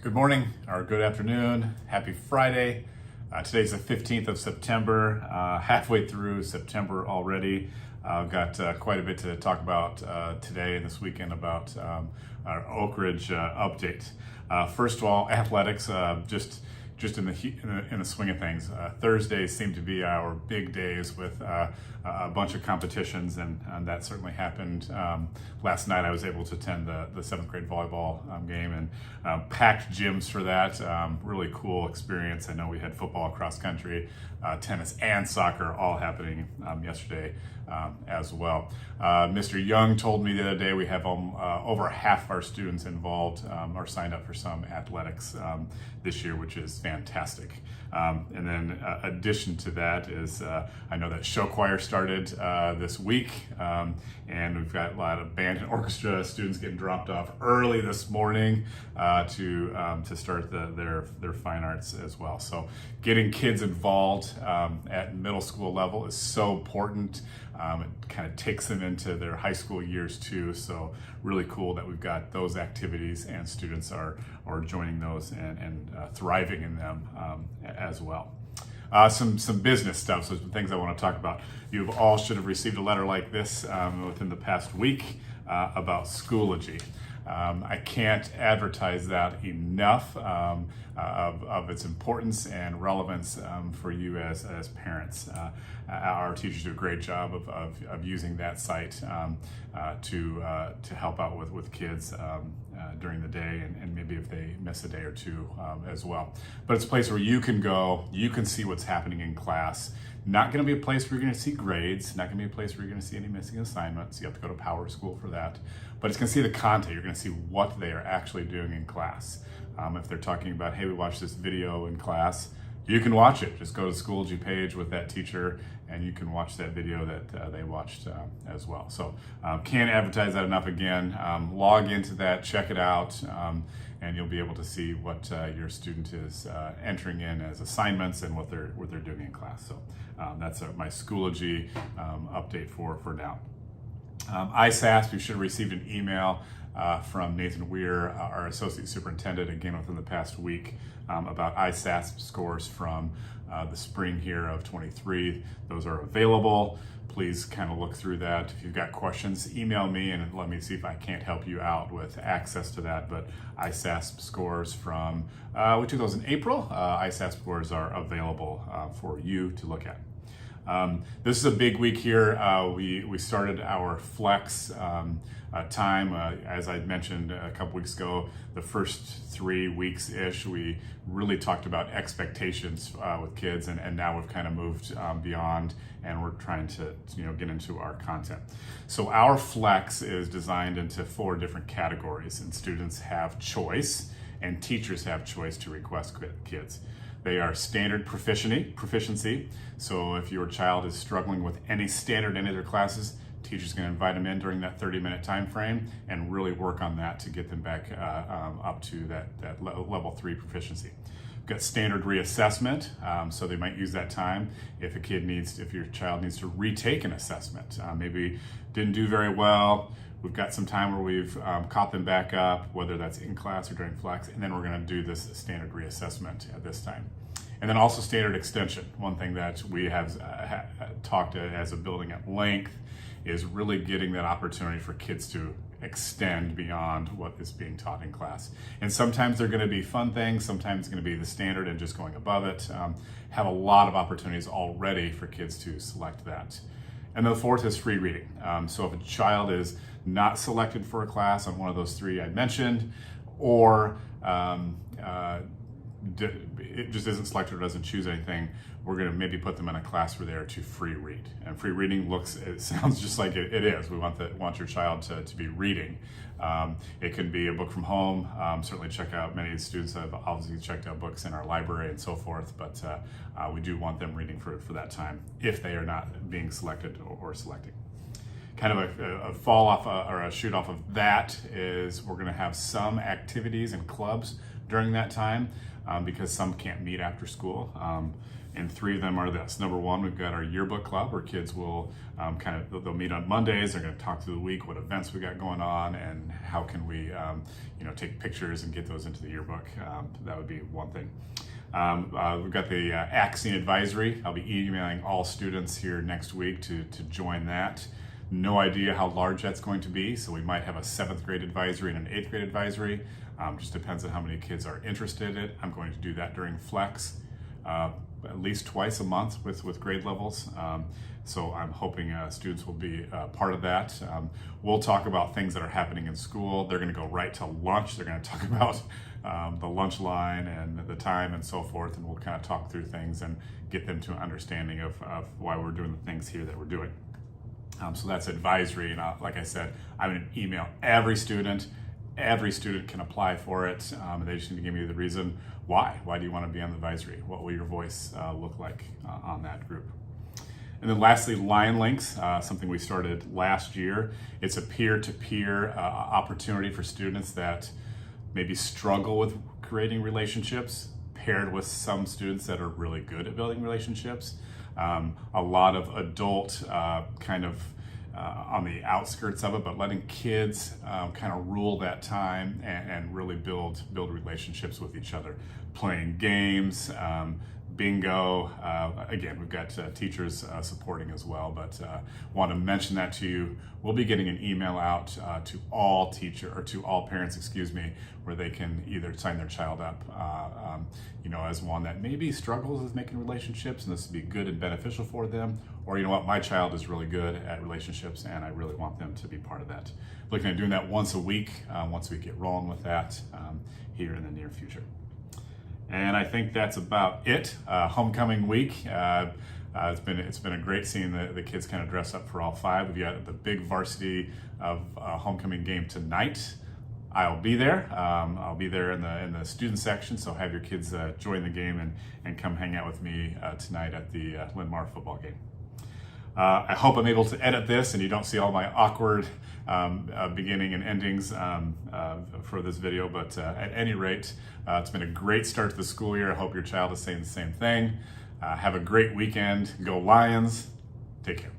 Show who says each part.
Speaker 1: Good morning or good afternoon. Happy Friday. Today's the 15th of September, halfway through September already. I've got quite a bit to talk about today and this weekend about our Oak Ridge update. First of all, athletics, just in the swing of things. Thursdays seem to be our big days with a bunch of competitions, and that certainly happened. Last night I was able to attend the seventh grade volleyball game, and packed gyms for that. Really cool experience. I know we had football, cross country, tennis, and soccer all happening yesterday as well. Mr. Young told me the other day we have over half our students involved or signed up for some athletics this year, which is fantastic. And then addition to that is I know that show choir started this week, and we've got a lot of band and orchestra students getting dropped off early this morning to start their fine arts as well. So getting kids involved at middle school level is so important. It kind of takes them into their high school years too. So really cool that we've got those activities and students are joining those and thriving in them as well. Some business stuff, so some things I want to talk about. You all should have received a letter like this within the past week about Schoology. I can't advertise that enough of its importance and relevance for you as parents. Our teachers do a great job of using that site to help out with kids during the day, and maybe if they miss a day or two as well. But it's a place where you can go, you can see what's happening in class. Not going to be a place where you're going to see grades, not going to be a place where you're going to see any missing assignments. You have to go to Power School for that. But it's going to see the content. You're going to see what they are actually doing in class. If they're talking about, hey, we watched this video in class, you can watch it. Just go to the Schoology page with that teacher and you can watch that video that they watched as well. So can't advertise that enough again. Log into that, check it out, and you'll be able to see what your student is entering in as assignments and what they're doing in class. So that's my Schoology update for now. ISASP, you should have received an email from Nathan Weir, our Associate Superintendent, again within the past week, about ISASP scores from the spring here of 23. Those are available. Please kind of look through that. If you've got questions, email me and let me see if I can't help you out with access to that. But ISASP scores from, we took those in April. ISASP scores are available for you to look at. This is a big week here. We started our flex time. As I mentioned a couple weeks ago, the first 3 weeks-ish, we really talked about expectations with kids, and now we've kind of moved beyond, and we're trying to get into our content. So our flex is designed into 4 different categories, and students have choice, and teachers have choice to request kids. They are standard proficiency. So if your child is struggling with any standard in their classes, teacher's going to invite them in during that 30-minute time frame and really work on that to get them back up to that level 3 proficiency. We've got standard reassessment, so they might use that time if your child needs to retake an assessment. Maybe didn't do very well. We've got some time where we've caught them back up, whether that's in class or during flex, and then we're going to do this standard reassessment at this time. And then also standard extension. One thing that we have talked as a building at length is really getting that opportunity for kids to extend beyond what is being taught in class. And sometimes they're going to be fun things, sometimes it's going to be the standard and just going above it. Have a lot of opportunities already for kids to select that. And the fourth is free reading. So if a child is not selected for a class on one of those 3 I mentioned, or it just isn't selected or doesn't choose anything, we're going to maybe put them in a class where they are to free read. And free reading it sounds just like it is. We want your child to be reading. It can be a book from home. Certainly check out, many students have obviously checked out books in our library and so forth, but we do want them reading for that time if they are not being selected or selecting. Kind of a fall off or a shoot off of that is we're going to have some activities and clubs during that time because some can't meet after school. and 3 of them are this. Number one, we've got our yearbook club where kids will they'll meet on Mondays. They're going to talk through the week, what events we got going on, and how can we take pictures and get those into the yearbook. That would be one thing. We've got the Axine Advisory. I'll be emailing all students here next week to join that. No idea how large that's going to be, so we might have a 7th grade advisory and an 8th grade advisory. Just depends on how many kids are interested in it. I'm going to do that during Flex at least twice a month with grade levels. So I'm hoping students will be part of that. We'll talk about things that are happening in school. They're going to go right to lunch. They're going to talk about the lunch line and the time and so forth, and we'll kind of talk through things and get them to an understanding of why we're doing the things here that we're doing. So that's advisory, and like I said, I'm going to email every student. Every student can apply for it. They just need to give me the reason why. Why do you want to be on the advisory? What will your voice look like on that group? And then lastly, Lion Links, something we started last year. It's a peer-to-peer opportunity for students that maybe struggle with creating relationships, paired with some students that are really good at building relationships. A lot of adult on the outskirts of it, but letting kids kind of rule that time and really build relationships with each other. Playing games, bingo. Again, we've got teachers supporting as well, but want to mention that to you. We'll be getting an email out to all parents, where they can either sign their child up, as one that maybe struggles with making relationships, and this would be good and beneficial for them, or my child is really good at relationships, and I really want them to be part of that. Looking at doing that once a week, once we get rolling with that here in the near future. And I think that's about it. Homecoming week. It's been a great seeing the kids kind of dress up for all 5. We've got the big varsity of homecoming game tonight. I'll be there. I'll be there in the student section, so have your kids join the game and come hang out with me tonight at the Linn-Mar football game. I hope I'm able to edit this and you don't see all my awkward beginning and endings for this video, but at any rate, it's been a great start to the school year. I hope your child is saying the same thing. Have a great weekend. Go Lions. Take care.